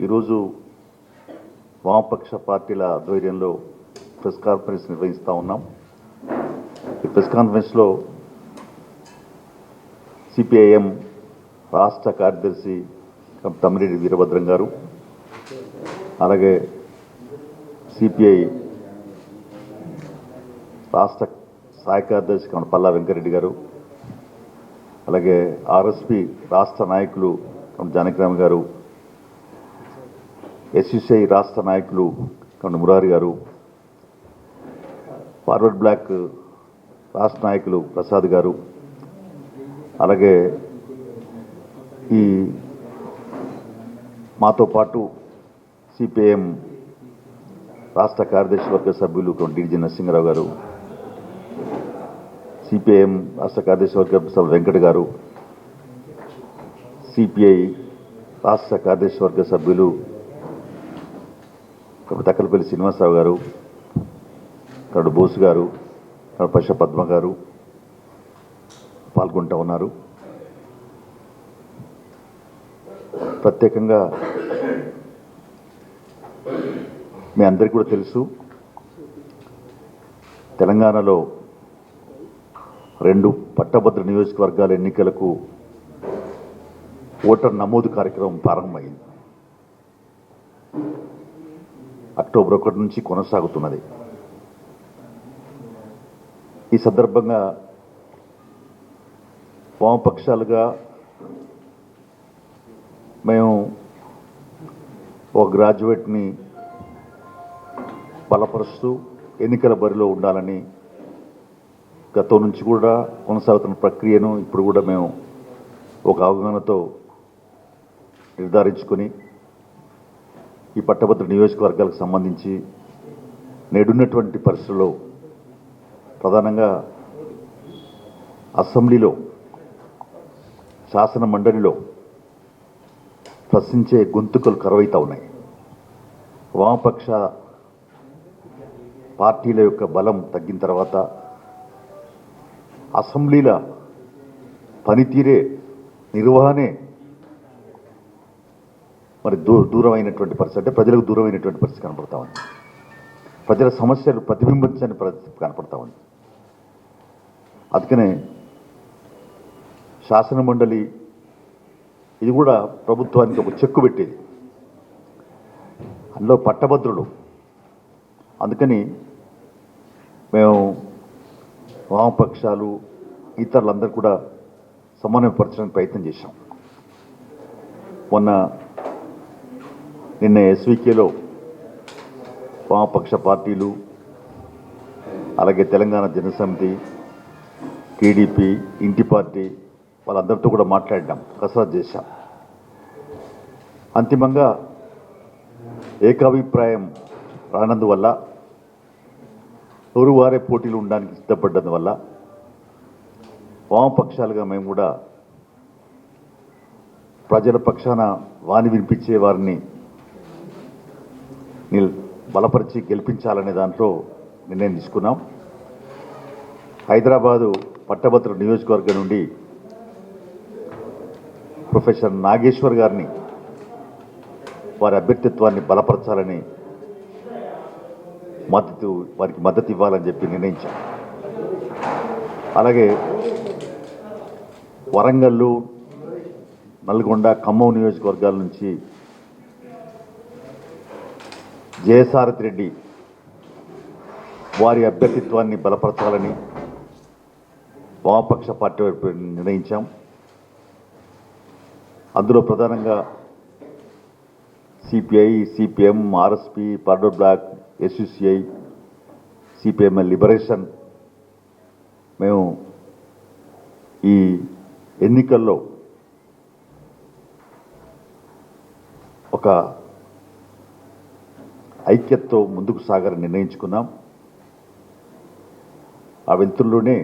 ఈరోజు వామపక్ష పార్టీల ఆధ్వర్యంలో ప్రెస్ కాన్ఫరెన్స్ నిర్వహిస్తూ ఉన్నాం. ఈ ప్రెస్ కాన్ఫరెన్స్లో సిపిఐఎం రాష్ట్ర కార్యదర్శి తమ్మిరెడ్డి వీరభద్రం గారు, అలాగే సిపిఐ రాష్ట్ర సహాయ కార్యదర్శి పల్లా వెంకరెడ్డి గారు, అలాగే ఆర్ఎస్పి రాష్ట్ర నాయకులు జానకిరామ్ గారు, ఎస్యుసిఐ రాష్ట్ర నాయకులు మురారి గారు, ఫార్వర్డ్ బ్లాక్ రాష్ట్ర నాయకులు ప్రసాద్ గారు, అలాగే ఈ మాతో పాటు సిపిఐఎం రాష్ట్ర కార్యదర్శి వర్గ సభ్యులు డిజి నరసింహరావు గారు, సిపిఐఎం రాష్ట్ర కార్యదర్శి వర్గ సభ్యులు వెంకట గారు, సిపిఐ రాష్ట్ర కార్యదర్శి వర్గ సభ్యులు తక్కలపల్లి శ్రీనివాసరావు గారు, బోసు గారు, పశ పద్మ గారు పాల్గొంటూ ఉన్నారు. ప్రత్యేకంగా మీ అందరికీ కూడా తెలుసు, తెలంగాణలో 2 పట్టభద్ర నియోజకవర్గాల ఎన్నికలకు ఓటర్ నమోదు కార్యక్రమం ప్రారంభమైంది. అక్టోబర్ 1 నుంచి కొనసాగుతున్నది. ఈ సందర్భంగా వామపక్షాలుగా మేము ఒక గ్రాడ్యుయేట్ని బలపరుస్తూ ఎన్నికల బరిలో ఉండాలని గతం నుంచి కూడా కొనసాగుతున్న ప్రక్రియను ఇప్పుడు కూడా మేము ఒక అవగాహనతో నిర్ధారించుకొని ఈ పట్టభద్ర నియోజకవర్గాలకు సంబంధించి నేడున్నటువంటి పరిస్థితుల్లో ప్రధానంగా అసెంబ్లీలో, శాసన మండలిలో ప్రశ్నించే గొంతుకలు కరువైతా ఉన్నాయి. వామపక్ష పార్టీల యొక్క బలం తగ్గిన తర్వాత అసెంబ్లీల పనితీరే, నిర్వహణే మరి దూరమైనటువంటి పరిస్థితి, అంటే ప్రజలకు దూరమైనటువంటి పరిస్థితి కనపడతా ఉంది. ప్రజల సమస్యలు ప్రతిబింబించని పరిస్థితి కనపడతా ఉంది. అందుకనే శాసన మండలి ఇది కూడా ప్రభుత్వానికి ఒక చెక్కు పెట్టేది, అందులో పట్టభద్రులు. అందుకని మేము వామపక్షాలు ఇతరులందరూ కూడా సమన్వయపరచడానికి ప్రయత్నం చేశాం. నిన్న ఎస్వికేలో వామపక్ష పార్టీలు, అలాగే తెలంగాణ జనసమితి, టీడీపీ, ఇంటి పార్టీ వాళ్ళందరితో కూడా మాట్లాడినాం, కసరత్తు చేశాం. అంతిమంగా ఏకాభిప్రాయం రానందువల్ల, ఎవరు వారే పోటీలు ఉండడానికి సిద్ధపడ్డందువల్ల వామపక్షాలుగా మేము కూడా ప్రజల పక్షాన వాణి వినిపించే వారిని బలపరిచి గెలిపించాలనే దాంట్లో నిర్ణయం తీసుకున్నాం. హైదరాబాదు పట్టభద్ర నియోజకవర్గం నుండి ప్రొఫెసర్ నాగేశ్వర్ గారిని వారి అభ్యర్థిత్వాన్ని బలపరచాలని వారికి మద్దతు ఇవ్వాలని చెప్పి నిర్ణయించాం. అలాగే వరంగల్లు, నల్గొండ, ఖమ్మం నియోజకవర్గాల నుంచి జయసారథి రెడ్డి వారి అభ్యర్థిత్వాన్ని బలపరచాలని వామపక్ష పార్టీ వైపు నిర్ణయించాం. అందులో ప్రధానంగా CPI, CPM, RSP, forward bloc, SUCI, CPI ML liberation మేము ఈ ఎన్నికల్లో ఒక ఐక్యతతో ముందుకు సాగాలని నిర్ణయించుకున్నాం. ఆ వెంతుల్లోనే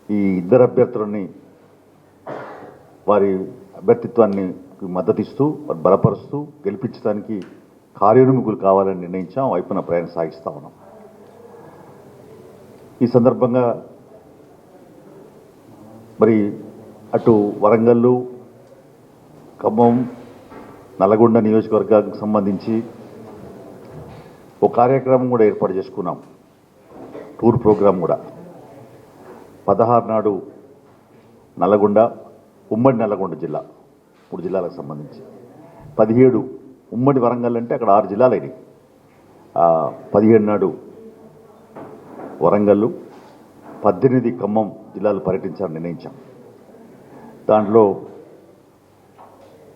ఈ ఇద్దరు అభ్యర్థులని వారి అభ్యర్థిత్వాన్ని మద్దతిస్తూ బలపరుస్తూ గెలిపించడానికి కార్యోన్ముఖులు కావాలని నిర్ణయించాం. వైపున ప్రయాణం సాగిస్తూ ఉన్నాం. ఈ సందర్భంగా మరి అటు వరంగల్లు, ఖమ్మం, నల్గొండ నియోజకవర్గానికి సంబంధించి ఒక కార్యక్రమం కూడా ఏర్పాటు చేసుకున్నాం. టూర్ ప్రోగ్రాం కూడా 16 నాడు నల్గొండ, ఉమ్మడి నల్గొండ జిల్లా 3 జిల్లాలకు సంబంధించి, 17 ఉమ్మడి వరంగల్ అంటే అక్కడ 6 జిల్లాలు అయినాయి. 17 నాడు వరంగల్లు, 18 ఖమ్మం జిల్లాలు పర్యటించాలని నిర్ణయించాం. దాంట్లో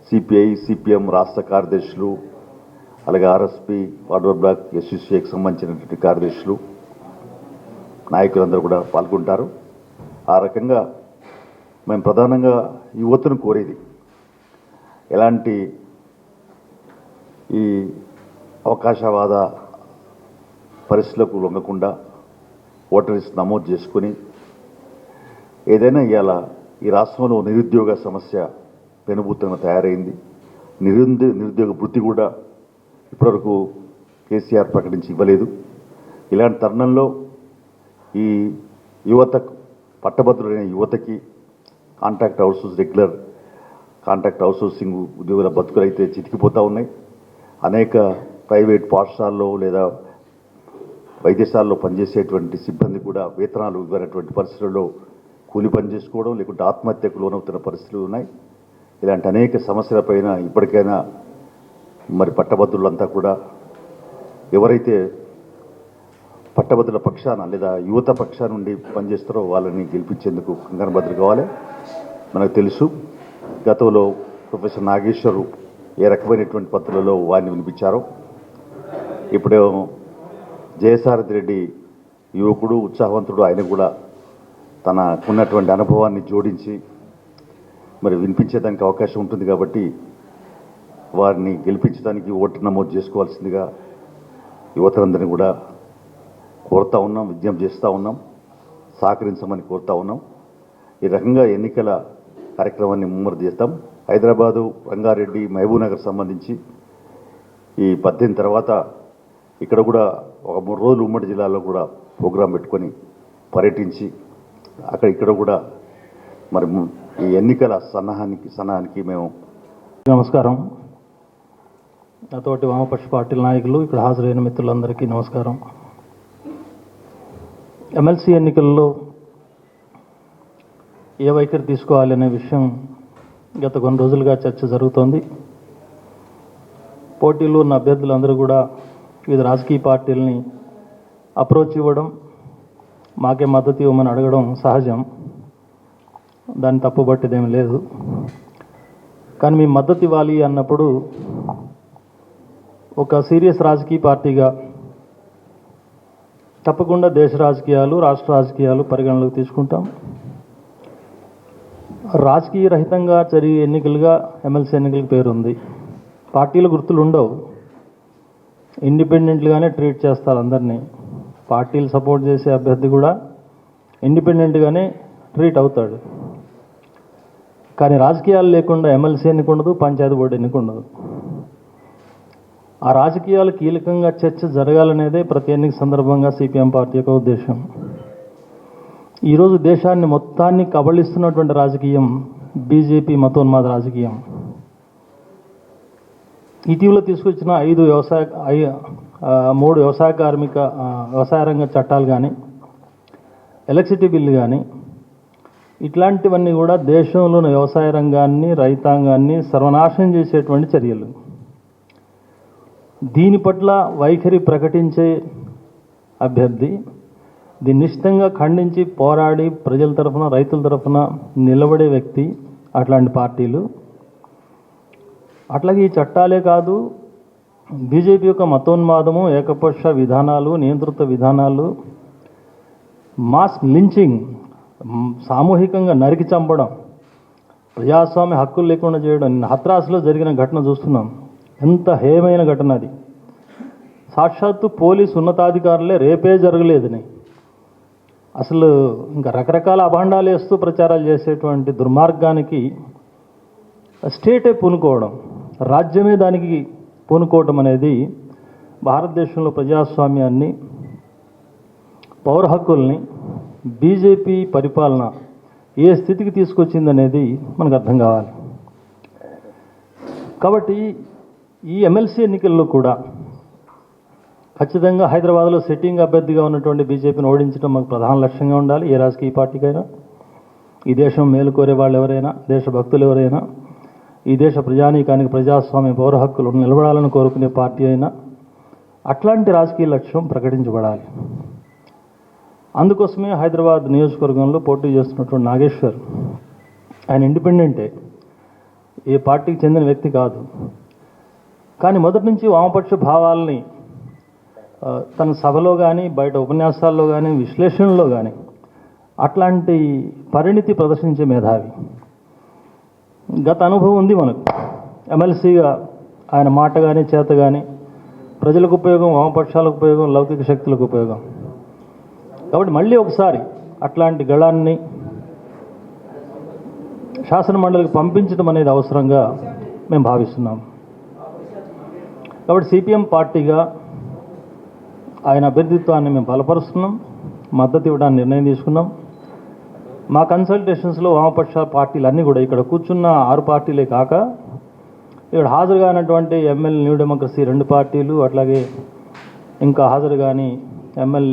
సిపిఐ, సిపిఎం రాష్ట్ర కార్యదర్శులు, అలాగే ఆర్ఎస్పి, ఫార్వర్డ్ బ్లాక్, ఎస్యూసీకి సంబంధించినటువంటి కార్యదర్శులు, నాయకులందరూ కూడా పాల్గొంటారు. ఆ రకంగా మేము ప్రధానంగా యువతను కోరేది ఎలాంటి ఈ అవకాశవాద పరిస్థితులకు లొంగకుండా ఓటర్ లిస్ట్ నమోదు చేసుకుని ఏదైనా ఇవాళ ఈ రాష్ట్రంలో నిరుద్యోగ సమస్య పెనుభూతంగా తయారైంది. నిరుద్యోగ వృత్తి కూడా ఇప్పటివరకు కేసీఆర్ ప్రకటించి ఇవ్వలేదు. ఇలాంటి తరుణంలో ఈ యువతకు, పట్టభద్రులైన యువతకి contract outsource, regular contract outsourcing ఉద్యోగుల బతుకులైతే చితికిపోతూ ఉన్నాయి. అనేక ప్రైవేట్ పాఠశాలలో లేదా వైద్యశాలలో పనిచేసేటువంటి సిబ్బంది కూడా వేతనాలు ఇవ్వనటువంటి పరిస్థితుల్లో కూలి పని చేసుకోవడం, లేకుంటే ఆత్మహత్యకు లోనవుతున్న పరిస్థితులు ఉన్నాయి. ఇలాంటి అనేక సమస్యలపైన ఇప్పటికైనా మరి పట్టభద్రులంతా కూడా ఎవరైతే పట్టభద్రుల పక్షాన లేదా యువత పక్షాన నుండి పనిచేస్తారో వాళ్ళని గెలిపించేందుకు కంకణబద్దులు కావాలి. మనకు తెలుసు గతంలో ప్రొఫెసర్ నాగేశ్వరు ఏ రకమైనటువంటి పద్ధతులలో వారిని వినిపించారో, ఇప్పుడు జయసారథి రెడ్డి యువకుడు, ఉత్సాహవంతుడు, ఆయన కూడా తనకున్నటువంటి అనుభవాన్ని జోడించి మరి వినిపించేదానికి అవకాశం ఉంటుంది. కాబట్టి వారిని గెలిపించడానికి ఓటు నమోదు చేసుకోవాల్సిందిగా యువతలందరినీ కూడా కోరుతూ ఉన్నాం, విజ్ఞప్తి చేస్తూ ఉన్నాం, సహకరించమని కోరుతూ ఉన్నాం. ఈ రకంగా ఎన్నికల కార్యక్రమాన్ని ముమ్మరు చేస్తాం. హైదరాబాదు, రంగారెడ్డి, మహబూబ్నగర్ సంబంధించి ఈ 18 తర్వాత ఇక్కడ కూడా ఒక 3 రోజులు ఉమ్మడి జిల్లాలో కూడా ప్రోగ్రాం పెట్టుకొని పర్యటించి ఇక్కడ కూడా మరి ఈ ఎన్నికల సన్నాహానికి మేము. నమస్కారం. నాతోటి వామపక్ష పార్టీల నాయకులు, ఇక్కడ హాజరైన మిత్రులందరికీ నమస్కారం. ఎమ్మెల్సీ ఎన్నికల్లో ఏ వైఖరి తీసుకోవాలనే విషయం గత కొన్ని రోజులుగా చర్చ జరుగుతోంది. పోటీలో ఉన్న అభ్యర్థులందరూ కూడా వివిధ రాజకీయ పార్టీలని అప్రోచ్ ఇవ్వడం, మాకే మద్దతు ఇవ్వమని అడగడం సహజం, దాన్ని తప్పుబట్టేదేమీ లేదు. కానీ మీ మద్దతు ఇవ్వాలి అన్నప్పుడు ఒక సీరియస్ రాజకీయ పార్టీగా తప్పకుండా దేశ రాజకీయాలు, రాష్ట్ర రాజకీయాలు పరిగణలోకి తీసుకుంటాం. రాజకీయ రహితంగా జరిగే ఎన్నికలుగా ఎమ్మెల్సీ ఎన్నికలకు పేరుంది. పార్టీల గుర్తులు ఉండవు, ఇండిపెండెంట్గానే ట్రీట్ చేస్తారు అందరినీ. పార్టీలు సపోర్ట్ చేసే అభ్యర్థి కూడా ఇండిపెండెంట్గానే ట్రీట్ అవుతాడు. కానీ రాజకీయాలు లేకుండా ఎమ్మెల్సీ ఎన్నిక ఉండదు, పంచాయతీ బోర్డు ఎన్నిక ఉండదు. ఆ రాజకీయాలు కీలకంగా చర్చ జరగాలనేదే ప్రతి ఎన్నిక సందర్భంగా సిపిఎం పార్టీ యొక్క ఉద్దేశం. ఈరోజు దేశాన్ని మొత్తాన్ని కబళిస్తున్నటువంటి రాజకీయం బీజేపీ మతోన్మాద రాజకీయం. ఇటీవల తీసుకొచ్చిన 3 వ్యవసాయ రంగ చట్టాలు కానీ, ఎలక్ట్రిసిటీ బిల్లు కానీ, ఇట్లాంటివన్నీ కూడా దేశంలోని వ్యవసాయ రంగాన్ని, రైతాంగాన్ని సర్వనాశనం చేసేటువంటి చర్యలు. దీని పట్ల వైఖరి ప్రకటించే అభ్యర్థి దీన్ని నిశ్చితంగా ఖండించి పోరాడి ప్రజల తరఫున, రైతుల తరఫున నిలబడే వ్యక్తి అట్లాంటి పార్టీలు. అట్లాగే ఈ చట్టాలే కాదు, బీజేపీ యొక్క మతోన్మాదము, ఏకపక్ష విధానాలు, నియంత్రిత విధానాలు, మాస్ లించింగ్, సామూహికంగా నరికి చంపడం, ప్రజాస్వామ్య హక్కులు లేకుండా చేయడం. హత్రాస్లో జరిగిన ఘటన చూస్తున్నాం. ఎంత హేయమైన ఘటన అది. సాక్షాత్తు పోలీసు ఉన్నతాధికారులే రేపే జరగలేదని అసలు ఇంకా రకరకాల అభాండాలు వేస్తూ ప్రచారాలు చేసేటువంటి దుర్మార్గానికి స్టేటే పూనుకోవడం, రాజ్యమే దానికి పూనుకోవడం అనేది భారతదేశంలో ప్రజాస్వామ్యాన్ని, పౌర హక్కుల్ని బీజేపీ పరిపాలన ఏ స్థితికి తీసుకొచ్చిందనేది మనకు అర్థం కావాలి. కాబట్టి ఈ ఎమ్మెల్సీ ఎన్నికల్లో కూడా ఖచ్చితంగా హైదరాబాద్లో సిట్టింగ్ అభ్యర్థిగా ఉన్నటువంటి బీజేపీని ఓడించడం మాకు ప్రధాన లక్ష్యంగా ఉండాలి. ఏ రాజకీయ పార్టీకైనా, ఈ దేశం మేలు కోరే వాళ్ళు ఎవరైనా, దేశభక్తులు ఎవరైనా, ఈ దేశ ప్రజానీకానికి ప్రజాస్వామ్య పౌర హక్కులు నిలబడాలని కోరుకునే పార్టీ అయినా అట్లాంటి రాజకీయ లక్ష్యం ప్రకటించబడాలి. అందుకోసమే హైదరాబాద్ నియోజకవర్గంలో పోటీ చేస్తున్నటువంటి నాగేశ్వర్, ఆయన ఇండిపెండెంటే, ఏ పార్టీకి చెందిన వ్యక్తి కాదు. కానీ మొదటి నుంచి వామపక్ష భావాల్ని తన సభలో కానీ, బయట ఉపన్యాసాల్లో కానీ, విశ్లేషణలో కానీ అట్లాంటి పరిణితి ప్రదర్శించే మేధావి. గత అనుభవం ఉంది మనకు. ఎమ్మెల్సీగా ఆయన మాట కానీ, చేత కానీ ప్రజలకు ఉపయోగం, వామపక్షాలకు ఉపయోగం, లౌకిక శక్తులకు ఉపయోగం. కాబట్టి మళ్ళీ ఒకసారి అట్లాంటి గళాన్ని శాసనమండలికి పంపించడం అనేది అవసరంగా మేము భావిస్తున్నాం. కాబట్టి సిపిఎం పార్టీగా ఆయన అభ్యర్థిత్వాన్ని మేము బలపరుస్తున్నాం, మద్దతు ఇవ్వడానికి నిర్ణయం తీసుకున్నాం. మా కన్సల్టేషన్స్లో వామపక్ష పార్టీలు అన్నీ కూడా, ఇక్కడ కూర్చున్న 6 పార్టీలే కాక ఇక్కడ హాజరు కానటువంటి ఎంఎల్ న్యూ డెమోక్రసీ 2 పార్టీలు, అట్లాగే ఇంకా హాజరు కాని ఎంఎల్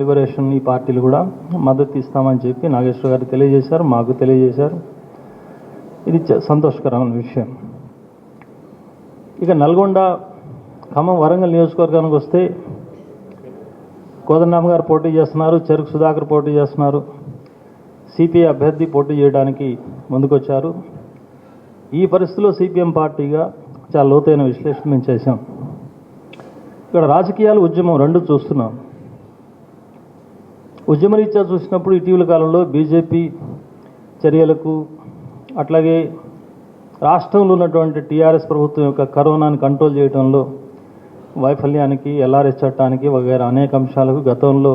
లిబరేషన్ ఈ పార్టీలు కూడా మద్దతు ఇస్తామని చెప్పి నాగేశ్వర గారు తెలియజేశారు, మాకు తెలియజేశారు. ఇది సంతోషకరమైన విషయం. ఇక నల్గొండ, ఖమ్మం, వరంగల్ నియోజకవర్గానికి వస్తే కోదండరామ్ గారు పోటీ చేస్తున్నారు, చెరుకు సుధాకర్ పోటీ చేస్తున్నారు. సిపిఐ అభ్యర్థి పోటీ చేయడానికి ముందుకొచ్చారు. ఈ పరిస్థితిలో సిపిఎం పార్టీగా చాలా లోతైన విశ్లేషణ మేము చేశాం. ఇక్కడ రాజకీయాలు, ఉద్యమం 2 చూస్తున్నాం. ఉద్యమరీత్యా చూసినప్పుడు ఇటీవల కాలంలో బీజేపీ చర్యలకు, అట్లాగే రాష్ట్రంలో ఉన్నటువంటి టీఆర్ఎస్ ప్రభుత్వం యొక్క కరోనాని కంట్రోల్ చేయడంలో వైఫల్యానికి, ఎల్ఆర్ఎస్ చట్టానికి వగైరా అనేక అంశాలకు గతంలో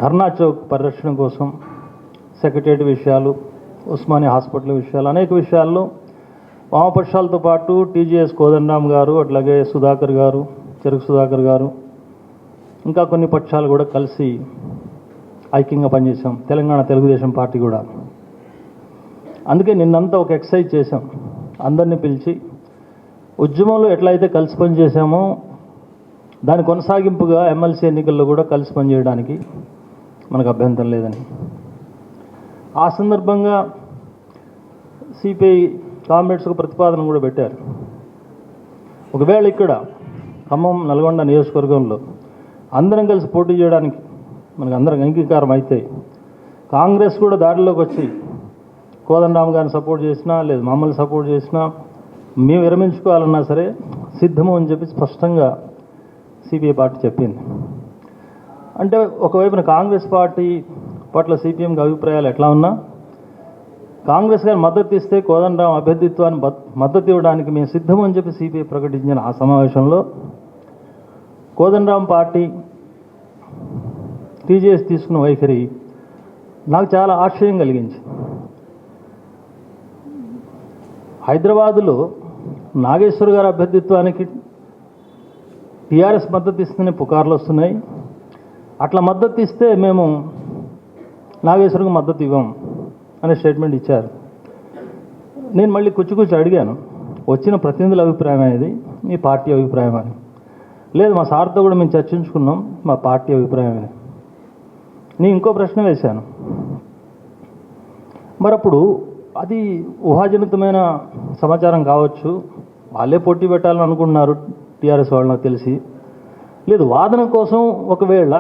ధర్నా చౌక్ పరిరక్షణ కోసం, సెక్రటేరియట్ విషయాలు, ఉస్మానియా హాస్పిటల్ విషయాలు, అనేక విషయాల్లో వామపక్షాలతో పాటు టీజీఎస్ కోదండరామ్ గారు, అట్లాగే సుధాకర్ గారు, చెరుకు సుధాకర్ గారు, ఇంకా కొన్ని పక్షాలు కూడా కలిసి ఐక్యంగా పనిచేశాం. తెలంగాణ తెలుగుదేశం పార్టీ కూడా. అందుకే నిన్నంతా ఒక ఎక్సర్సైజ్ చేశాం. అందరినీ పిలిచి ఉద్యమంలో ఎట్లయితే కలిసి పనిచేశామో దాని కొనసాగింపుగా ఎమ్మెల్సీ ఎన్నికల్లో కూడా కలిసి పనిచేయడానికి మనకు అభ్యంతరం లేదని. ఆ సందర్భంగా సిపిఐ కామ్రేడ్స్కు ప్రతిపాదన కూడా పెట్టారు. ఒకవేళ ఇక్కడ ఖమ్మం, నల్గొండ నియోజకవర్గంలో అందరం కలిసి పోటీ చేయడానికి మనకు అందరం అంగీకారం అయితే, కాంగ్రెస్ కూడా దారిలోకి వచ్చి కోదండరామ్ గారిని సపోర్ట్ చేసినా, లేదు మమ్మల్ని సపోర్ట్ చేసినా, మేము విరమించుకోవాలన్నా సరే సిద్ధము అని చెప్పి స్పష్టంగా సిపిఐ పార్టీ చెప్పింది. అంటే ఒకవైపున కాంగ్రెస్ పార్టీ పట్ల సిపిఎంకి అభిప్రాయాలు ఎట్లా ఉన్నా, కాంగ్రెస్ గారు మద్దతు ఇస్తే కోదండరామ్ అభ్యర్థిత్వాన్ని మద్దతు ఇవ్వడానికి మేము సిద్ధము అని చెప్పి సిపిఐ ప్రకటించిన ఆ సమావేశంలో కోదండరామ్ పార్టీ టీజేఎస్ తీసుకున్న వైఖరి నాకు చాలా ఆశ్చర్యం కలిగించింది. హైదరాబాదులో నాగేశ్వర్ గారి అభ్యర్థిత్వానికి టీఆర్ఎస్ మద్దతు ఇస్తేనే పుకార్లు వస్తున్నాయి. అట్లా మద్దతు ఇస్తే మేము నాగేశ్వర్కి మద్దతు ఇవ్వం అనే స్టేట్మెంట్ ఇచ్చారు. నేను మళ్ళీ కూర్చుకూర్చి అడిగాను, వచ్చిన ప్రతినిధుల అభిప్రాయం అనేది మీ పార్టీ అభిప్రాయం అని. లేదు, మా సార్తో కూడా మేము చర్చించుకున్నాం, మా పార్టీ అభిప్రాయం అని. నేను ఇంకో ప్రశ్న వేశాను, మరి అప్పుడు అది ఊహాజనితమైన సమాచారం కావచ్చు, వాళ్ళే పోటీ పెట్టాలని అనుకుంటున్నారు టీఆర్ఎస్ వాళ్ళు, నాకు తెలిసి. లేదు, వాదన కోసం ఒకవేళ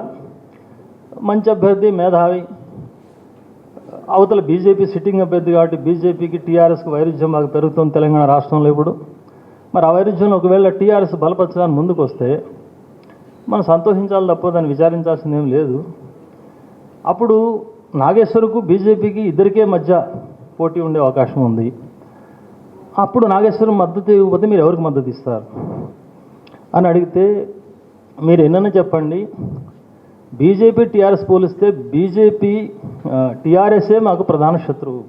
మంచి అభ్యర్థి, మేధావి, అవతల బీజేపీ సిట్టింగ్ అభ్యర్థి కాబట్టి బీజేపీకి టీఆర్ఎస్కి వైరుధ్యం బాగా పెరుగుతుంది తెలంగాణ రాష్ట్రంలో ఇప్పుడు. మరి ఆ వైరుధ్యంలో ఒకవేళ టీఆర్ఎస్ బలపరచడానికి ముందుకు వస్తే మనం సంతోషించాలి తప్ప దాన్ని విచారించాల్సింది ఏం లేదు. అప్పుడు నాగేశ్వర్కు బీజేపీకి ఇద్దరికే మధ్య పోటీ ఉండే అవకాశం ఉంది. అప్పుడు నాగేశ్వరం మద్దతు ఇవ్వకపోతే మీరు ఎవరికి మద్దతు ఇస్తారు అని అడిగితే, మీరు ఎన్నైనా చెప్పండి, బీజేపీ టీఆర్ఎస్ పోలిస్తే బీజేపీ టీఆర్ఎస్ఏ మాకు ప్రధాన శత్రువు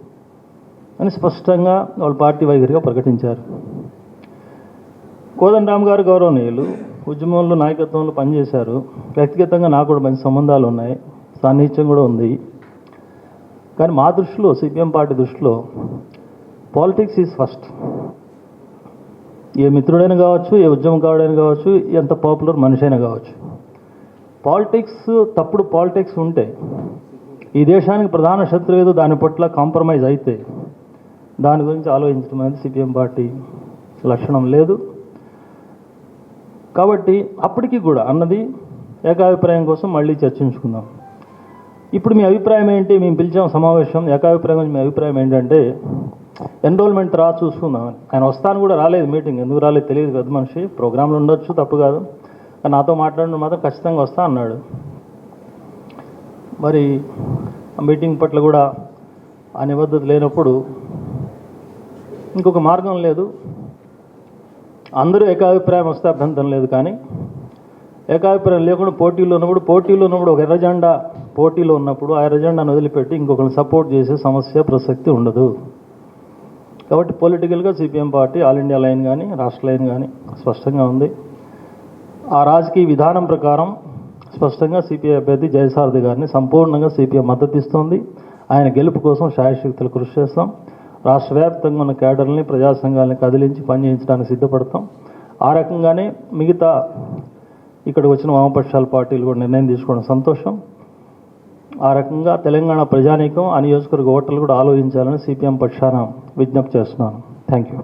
అని స్పష్టంగా వాళ్ళ పార్టీ వైఖరిగా ప్రకటించారు. కోదండరామ్ గారు గౌరవనీయులు, ఉద్యమంలో నాయకత్వంలో పనిచేశారు. వ్యక్తిగతంగా నాకు కూడా మంచి సంబంధాలు ఉన్నాయి, సాన్నిహిత్యం కూడా ఉంది. కానీ మా దృష్టిలో, సిపిఎం పార్టీ దృష్టిలో పాలిటిక్స్ ఈజ్ ఫస్ట్. ఏ మిత్రుడైనా కావచ్చు, ఏ ఉద్యమకారుడైనా కావచ్చు, ఎంత పాపులర్ మనిషి అయినా కావచ్చు, పాలిటిక్స్, తప్పుడు పాలిటిక్స్ ఉంటే ఈ దేశానికి ప్రధాన శత్రువు ఏదో దాని పట్ల కాంప్రమైజ్ అయితే దాని గురించి ఆలోచించడం అనేది సిపిఎం పార్టీ లక్షణం లేదు. కాబట్టి అప్పటికి కూడా అన్నది ఏకాభిప్రాయం కోసం మళ్ళీ చర్చించుకుందాం. ఇప్పుడు మీ అభిప్రాయం ఏంటి? మేము పిలిచాం సమావేశం, ఏకాభిప్రాయం గురించి మీ అభిప్రాయం ఏంటంటే ఎన్రోల్మెంట్ తర్వాత చూసుకుందాం. ఆయన వస్తాను కూడా రాలేదు, మీటింగ్ ఎందుకు రాలేదు తెలియదు, పెద్ద మనిషి, ప్రోగ్రాంలు ఉండొచ్చు, తప్పు కాదు, కానీ నాతో మాట్లాడిన మాత్రం ఖచ్చితంగా వస్తా అన్నాడు. మరి ఆ మీటింగ్ పట్ల కూడా ఆ నిబద్ధత లేనప్పుడు ఇంకొక మార్గం లేదు. అందరూ ఏకాభిప్రాయం వస్తే అభ్యంతరం లేదు, కానీ ఏకాభిప్రాయం లేకుండా పోటీలో ఉన్నప్పుడు ఒక ఎర్రజెండా పోటీలో ఉన్నప్పుడు ఆ ఎర్రజెండాను వదిలిపెట్టి ఇంకొకరిని సపోర్ట్ చేసే సమస్య ప్రసక్తి ఉండదు. కాబట్టి పొలిటికల్గా CPM party all India line కానీ రాష్ట్ర లైన్ కానీ స్పష్టంగా ఉంది. ఆ రాజకీయ విధానం ప్రకారం స్పష్టంగా సిపిఐ అభ్యర్థి జయసారథి గారిని సంపూర్ణంగా సిపిఎం మద్దతు ఇస్తోంది. ఆయన గెలుపు కోసం శాయశక్తులు కృషి చేస్తాం. రాష్ట్ర వ్యాప్తంగా ఉన్న కేడర్లని, ప్రజా సంఘాలని కదిలించి పనిచేయించడానికి సిద్ధపడతాం. ఆ రకంగానే మిగతా ఇక్కడికి వచ్చిన వామపక్షాల పార్టీలు కూడా నిర్ణయం తీసుకోవడం సంతోషం. ఆ రకంగా తెలంగాణ ప్రజానీకం, ఆ నియోజకవర్గ ఓటర్లు కూడా ఆలోచించాలని సిపిఎం పక్షాన విజ్ఞప్తి చేస్తున్నాను. Thank you.